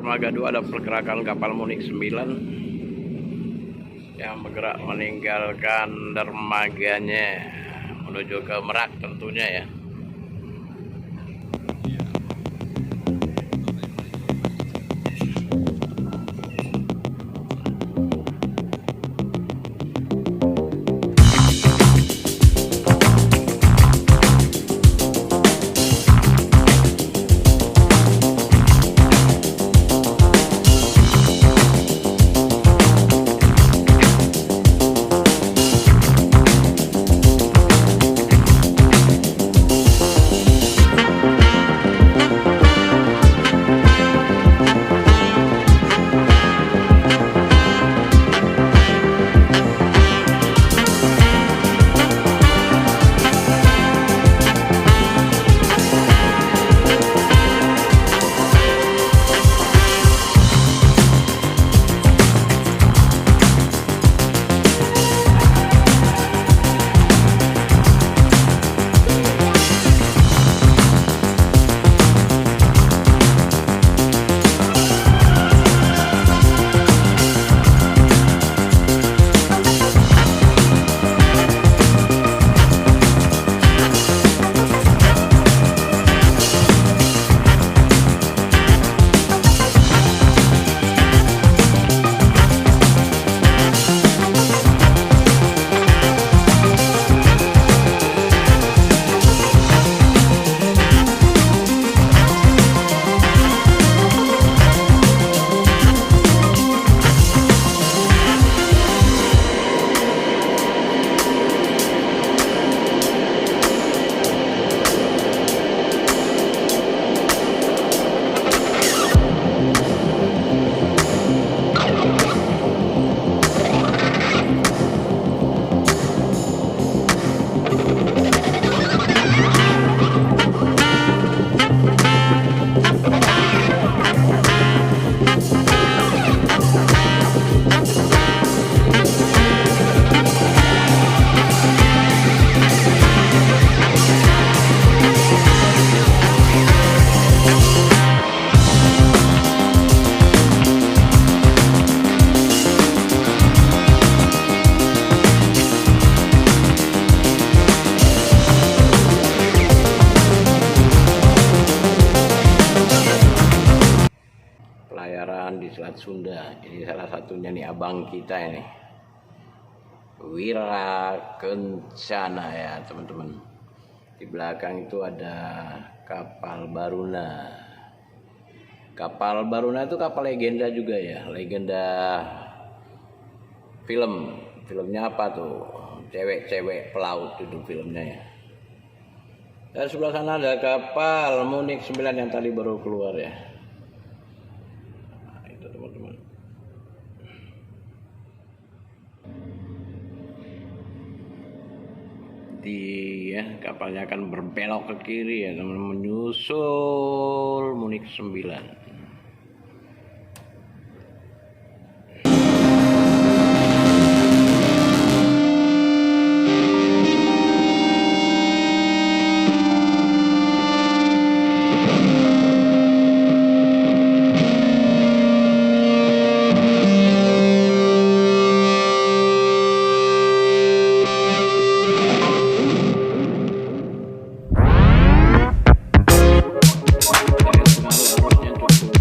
dermaga 2 ada pergerakan kapal Munich 9 yang bergerak meninggalkan dermaganya menuju ke Merak tentunya ya. Pelayaran di Selat Sunda, ini salah satunya nih abang kita ini, Wira Kencana ya teman-teman. Di belakang itu ada kapal Baruna. Kapal Baruna itu kapal legenda juga ya, legenda filmnya apa tuh, cewek-cewek pelaut itu filmnya ya. Dan sebelah sana ada kapal Munich 9 yang tadi baru keluar ya. Teman-teman, kapalnya akan berbelok ke kiri ya teman-teman, menyusul Munich 9. Pengaruh arusnya cukup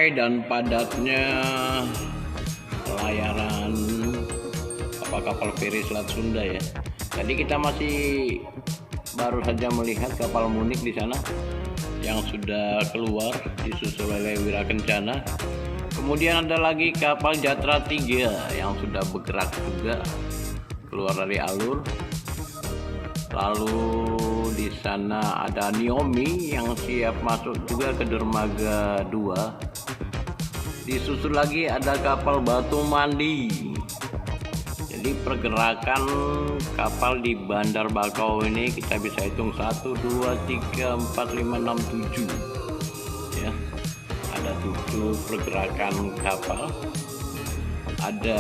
ramai dan padatnya pelayaran kapal-kapal feri Selat Sunda ya. Tadi kita masih baru saja melihat kapal Munik di sana yang sudah keluar disusul oleh Wirakencana. Kemudian ada lagi kapal Jatra 3 yang sudah bergerak juga keluar dari alur. Lalu di sana ada Niomi yang siap masuk juga ke dermaga 2. Disusul lagi ada kapal Batu Mandi. Jadi pergerakan kapal di Bandar Bakau ini kita bisa hitung 1, 2, 3, 4, 5, 6, 7 ya. Ada 7 pergerakan kapal. Ada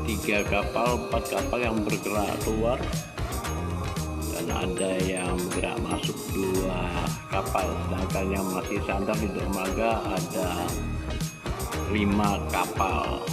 3 kapal, 4 kapal yang bergerak keluar, dan ada yang bergerak masuk 2 kapal. Sedangkan yang masih sandar di dermaga ada 5 kapal.